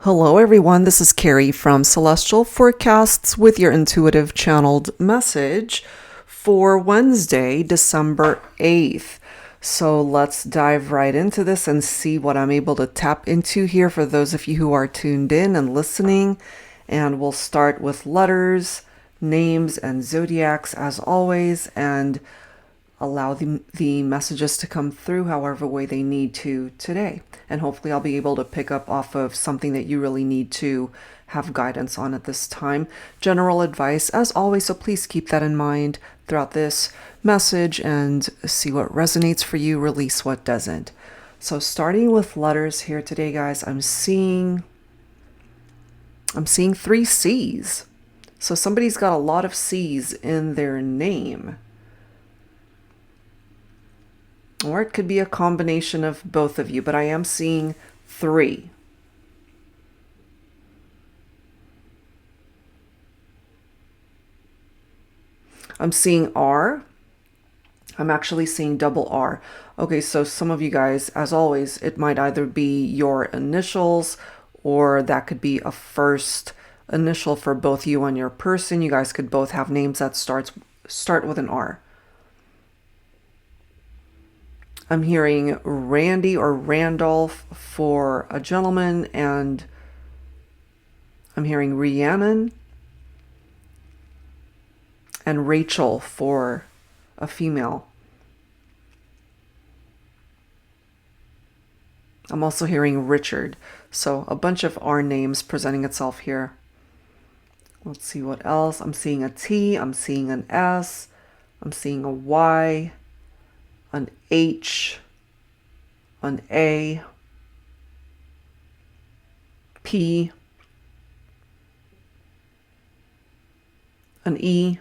Hello, everyone. This is Carrie from Celestial Forecasts with your intuitive channeled message for Wednesday, December 8th. So let's dive right into this and see what I'm able to tap into here for those of you who are tuned in and listening. And we'll start with letters, names, and zodiacs as always, and allow the messages to come through however way they need to today. And hopefully I'll be able to pick up off of something that you really need to have guidance on at this time. General advice as always, so please keep that in mind throughout this message and see what resonates for you, release what doesn't. So starting with letters here today, guys, I'm seeing 3 C's. So somebody's got a lot of C's in their name. Or it could be a combination of both of you, but I am seeing 3. I'm seeing R. I'm actually seeing double R. Okay, so some of you guys, as always, it might either be your initials or that could be a first initial for both you and your person. You guys could both have names that start with an R. I'm hearing Randy or Randolph for a gentleman, and I'm hearing Rhiannon and Rachel for a female. I'm also hearing Richard. So a bunch of R names presenting itself here. Let's see what else. I'm seeing a T. I'm seeing an S. I'm seeing a Y. An H, an A, P, an E,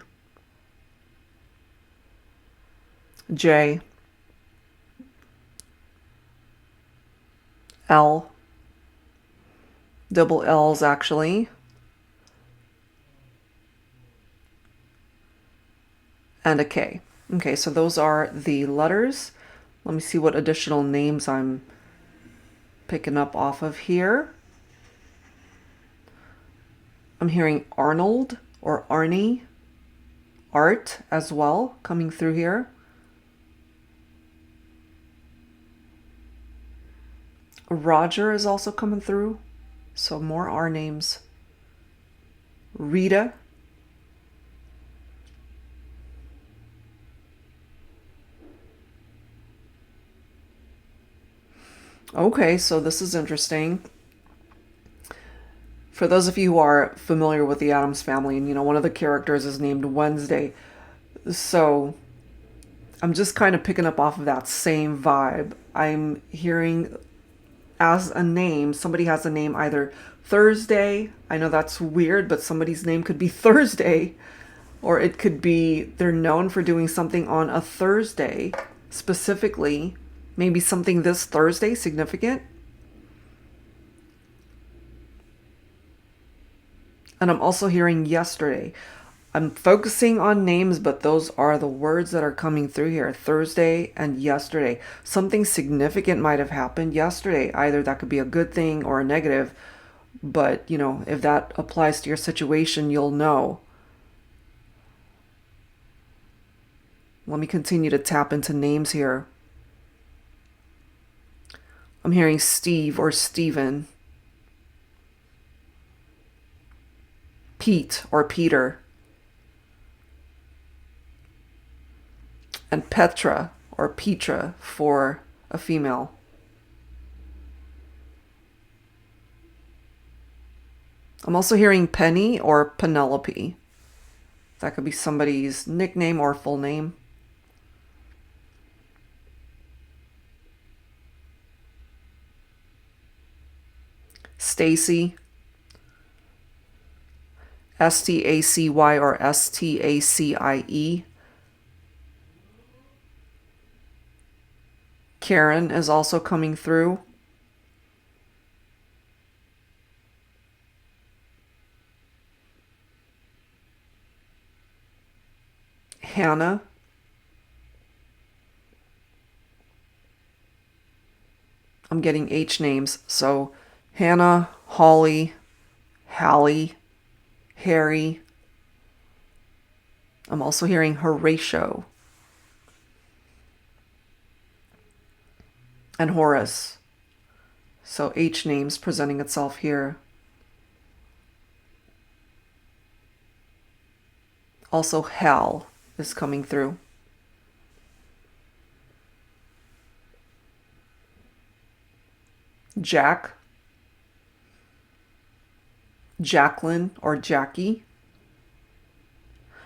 J, L, double L's actually, and a K. Okay, so those are the letters. Let me see what additional names I'm picking up off of here. I'm hearing Arnold or Arnie, Art as well coming through here. Roger is also coming through, so more R names. Rita. Okay, so this is interesting. For those of you who are familiar with the Addams Family, and one of the characters is named Wednesday, so I'm just kind of picking up off of that same vibe. I'm hearing as a name, somebody has a name either Thursday. I know that's weird, but somebody's name could be Thursday, or it could be they're known for doing something on a Thursday specifically. Maybe something this Thursday significant. And I'm also hearing yesterday. I'm focusing on names, but those are the words that are coming through here. Thursday and yesterday. Something significant might have happened yesterday. Either that could be a good thing or a negative. But, if that applies to your situation, you'll know. Let me continue to tap into names here. I'm hearing Steve or Steven. Pete or Peter. And Petra or Petra for a female. I'm also hearing Penny or Penelope. That could be somebody's nickname or full name. Stacy. Stacy or Stacie. Karen is also coming through. Hannah. I'm getting H names, so Hannah Holly, Hallie, Harry. I'm also hearing Horatio and Horace. So H names presenting itself here. Also Hal is coming through. Jack, Jacqueline or Jackie.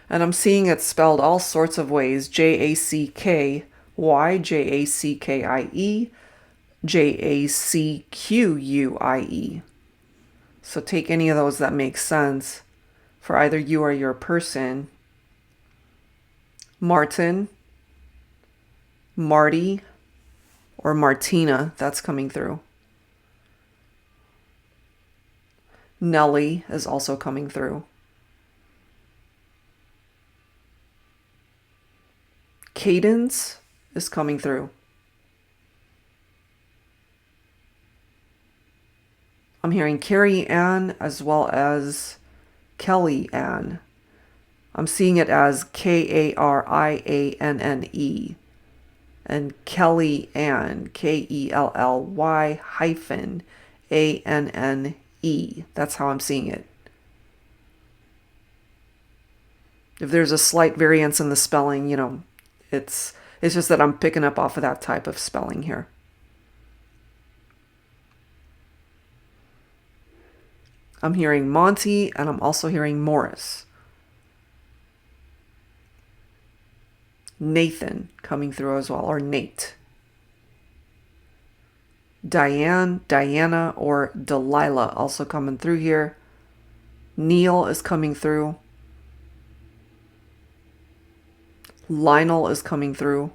And I'm seeing it spelled all sorts of ways. Jacky, Jackie, Jacquie. So take any of those that make sense for either you or your person. Martin, Marty, or Martina, that's coming through. Nellie is also coming through. Cadence is coming through. I'm hearing Carrie Ann as well as Kelly Ann. I'm seeing it as Karianne and Kelly Ann, Kelly-Anne. That's how I'm seeing it. If there's a slight variance in the spelling, it's just that I'm picking up off of that type of spelling here. I'm hearing Monty and I'm also hearing Morris. Nathan coming through as well, or Nate. Diane, Diana, or Delilah also coming through here. Neil is coming through. Lionel is coming through.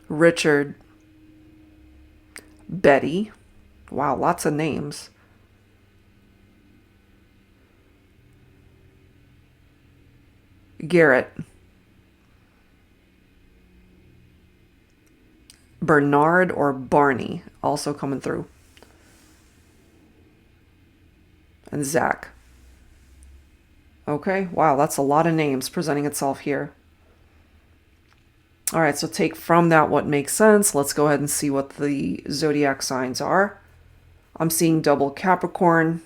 Richard. Betty. Wow, lots of names. Garrett. Bernard or Barney also coming through. And Zach. Okay, wow, that's a lot of names presenting itself here. All right, so take from that what makes sense. Let's go ahead and see what the zodiac signs are. I'm seeing double Capricorn.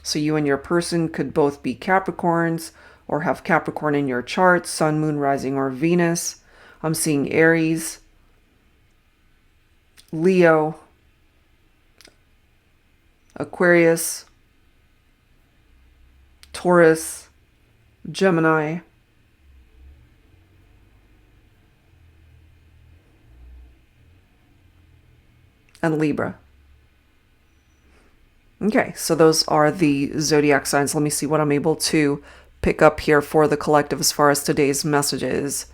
So you and your person could both be Capricorns or have Capricorn in your chart, Sun, Moon, Rising, or Venus. I'm seeing Aries, Leo, Aquarius, Taurus, Gemini, and Libra. Okay, so those are the zodiac signs. Let me see what I'm able to pick up here for the collective as far as today's messages.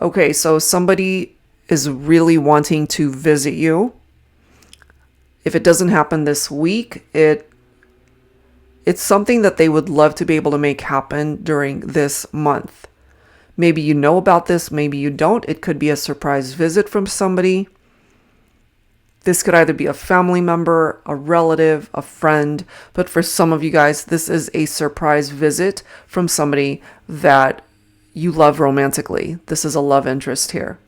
Okay, so somebody is really wanting to visit you. If it doesn't happen this week, it's something that they would love to be able to make happen during this month. Maybe you know about this, maybe you don't. It could be a surprise visit from somebody. This could either be a family member, a relative, a friend, but for some of you guys, this is a surprise visit from somebody that you love romantically. This is a love interest here.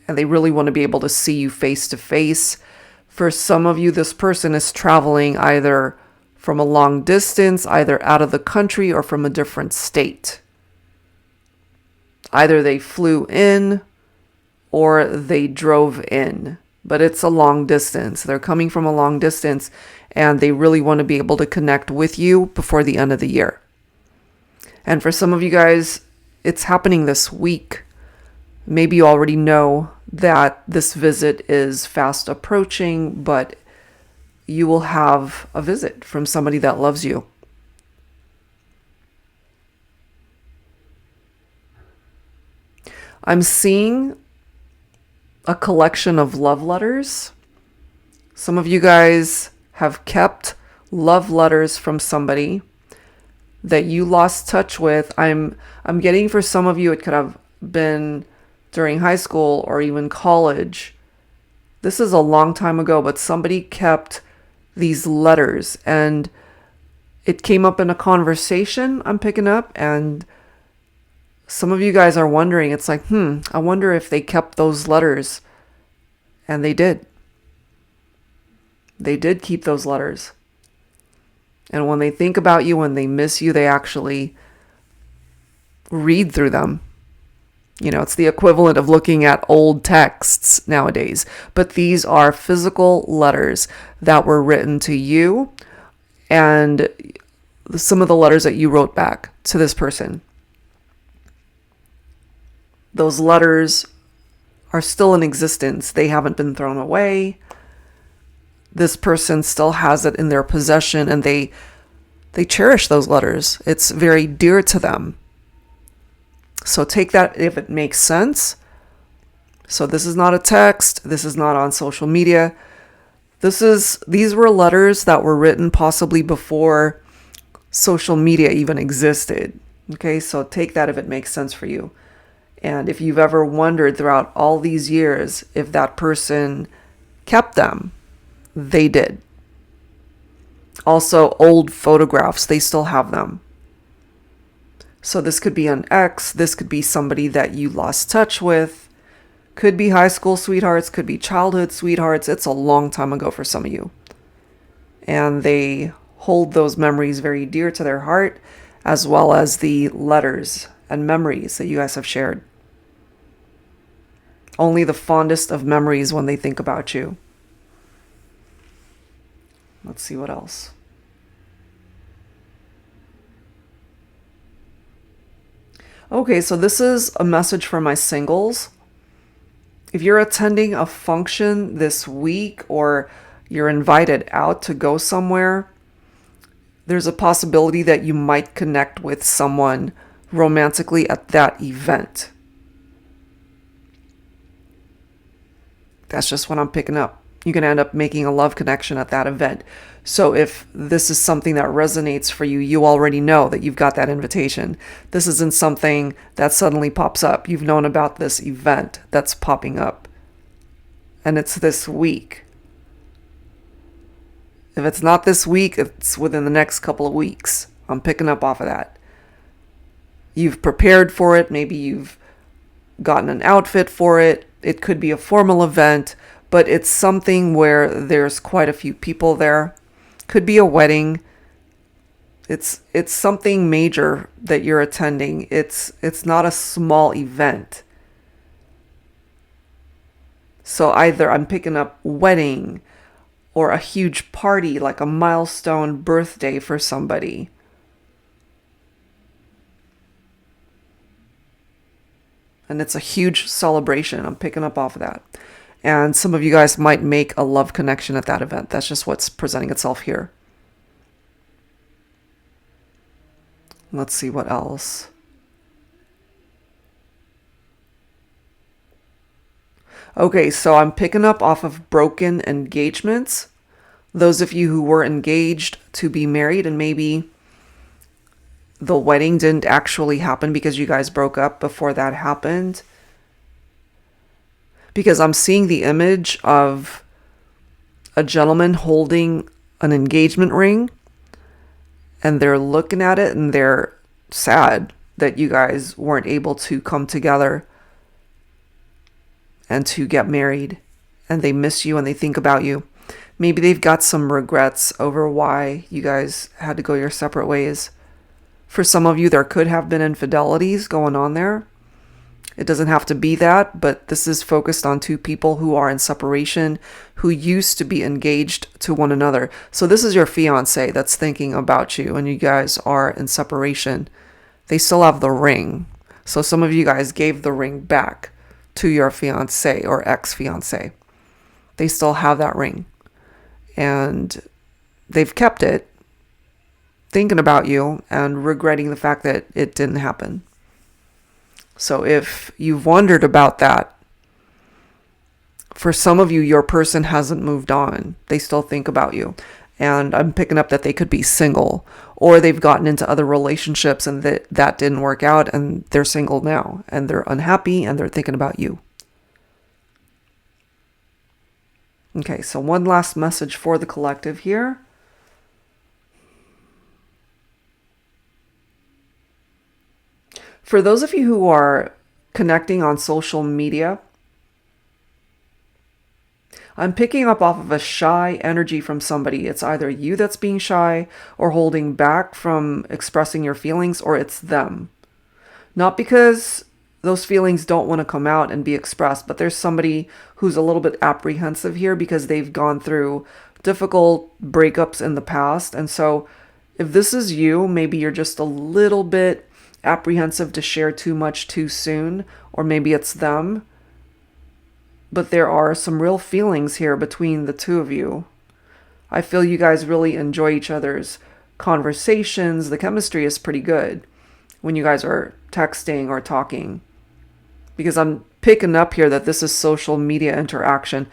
And they really want to be able to see you face to face. For some of you, this person is traveling either from a long distance, either out of the country or from a different state. Either they flew in or they drove in, but it's a long distance. They're coming from a long distance and they really want to be able to connect with you before the end of the year. And for some of you guys, it's happening this week. Maybe you already know that this visit is fast approaching, but you will have a visit from somebody that loves you. I'm seeing a collection of love letters. Some of you guys have kept love letters from somebody. that you lost touch with. I'm getting, for some of you, it could have been during high school or even college. This is a long time ago, but somebody kept these letters, and it came up in a conversation I'm picking up, and some of you guys are wondering, it's like, I wonder if they kept those letters. And they did. They did keep those letters. And when they think about you, when they miss you, they actually read through them. You know, it's the equivalent of looking at old texts nowadays. But these are physical letters that were written to you, and some of the letters that you wrote back to this person. Those letters are still in existence. They haven't been thrown away. This person still has it in their possession, and they cherish those letters. It's very dear to them. So take that if it makes sense. So this is not a text. This is not on social media. These were letters that were written possibly before social media even existed. Okay, so take that if it makes sense for you. And if you've ever wondered throughout all these years if that person kept them, they did. Also, old photographs, they still have them. So this could be an ex, this could be somebody that you lost touch with, could be high school sweethearts, could be childhood sweethearts. It's a long time ago for some of you. And they hold those memories very dear to their heart, as well as the letters and memories that you guys have shared. Only the fondest of memories when they think about you. Let's see what else. Okay, so this is a message for my singles. If you're attending a function this week or you're invited out to go somewhere, there's a possibility that you might connect with someone romantically at that event. That's just what I'm picking up. You can end up making a love connection at that event. So if this is something that resonates for you, you already know that you've got that invitation. This isn't something that suddenly pops up. You've known about this event that's popping up. And it's this week. If it's not this week, it's within the next couple of weeks. I'm picking up off of that. You've prepared for it. Maybe you've gotten an outfit for it. It could be a formal event, but it's something where there's quite a few people there. Could be a wedding. It's something major that you're attending. It's not a small event. So either I'm picking up wedding or a huge party, like a milestone birthday for somebody. And it's a huge celebration. I'm picking up off of that. And some of you guys might make a love connection at that event. That's just what's presenting itself here. Let's see what else. Okay, so I'm picking up off of broken engagements. Those of you who were engaged to be married and maybe the wedding didn't actually happen because you guys broke up before that happened. Because I'm seeing the image of a gentleman holding an engagement ring, and they're looking at it and they're sad that you guys weren't able to come together and to get married, and they miss you and they think about you. Maybe they've got some regrets over why you guys had to go your separate ways. For some of you, there could have been infidelities going on there. It doesn't have to be that, but this is focused on two people who are in separation, who used to be engaged to one another. So this is your fiance that's thinking about you, and you guys are in separation. They still have the ring. So some of you guys gave the ring back to your fiance or ex-fiance. They still have that ring. And they've kept it, thinking about you and regretting the fact that it didn't happen. So if you've wondered about that, for some of you, your person hasn't moved on. They still think about you. And I'm picking up that they could be single, or they've gotten into other relationships and that didn't work out and they're single now and they're unhappy and they're thinking about you. Okay, so one last message for the collective here. For those of you who are connecting on social media, I'm picking up off of a shy energy from somebody. It's either you that's being shy or holding back from expressing your feelings, or it's them. Not because those feelings don't want to come out and be expressed, but there's somebody who's a little bit apprehensive here because they've gone through difficult breakups in the past. And so if this is you, maybe you're just a little bit apprehensive to share too much too soon, or maybe it's them. But there are some real feelings here between the two of you. I feel you guys really enjoy each other's conversations. The chemistry is pretty good when you guys are texting or talking. Because I'm picking up here that this is social media interaction.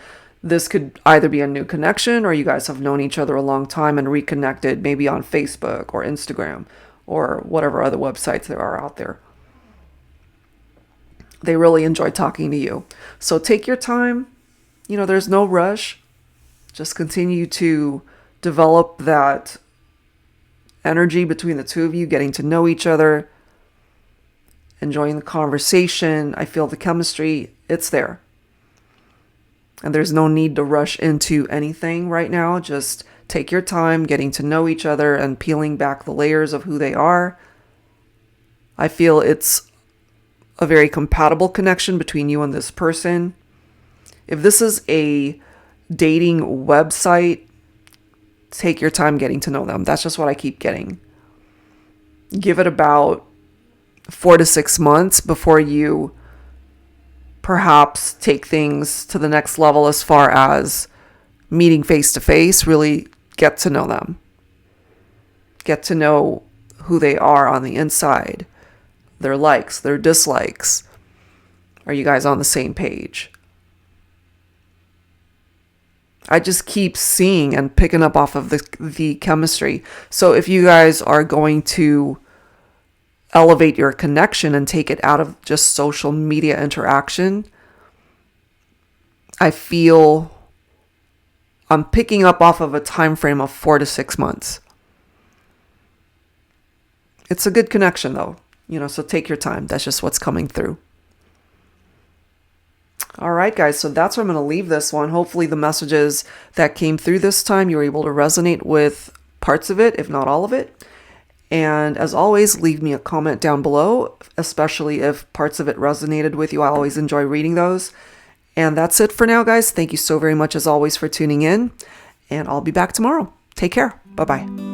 This could either be a new connection, or you guys have known each other a long time and reconnected, maybe on Facebook or Instagram or whatever other websites there are out there. They really enjoy talking to you. So take your time. There's no rush. Just continue to develop that energy between the two of you, getting to know each other, enjoying the conversation. I feel the chemistry, it's there. And there's no need to rush into anything right now. Just take your time getting to know each other and peeling back the layers of who they are. I feel it's a very compatible connection between you and this person. If this is a dating website, take your time getting to know them. That's just what I keep getting. Give it about 4 to 6 months before you perhaps take things to the next level as far as meeting face to face. Really get to know them. Get to know who they are on the inside. Their likes, their dislikes. Are you guys on the same page? I just keep seeing and picking up off of the chemistry. So if you guys are going to elevate your connection and take it out of just social media interaction, I feel I'm picking up off of a time frame of 4 to 6 months. It's a good connection though. So take your time. That's just what's coming through. All right, guys. So that's where I'm going to leave this one. Hopefully the messages that came through this time, you were able to resonate with parts of it, if not all of it. And as always, leave me a comment down below, especially if parts of it resonated with you. I always enjoy reading those. And that's it for now, guys. Thank you so very much, as always, for tuning in. And I'll be back tomorrow. Take care. Bye-bye.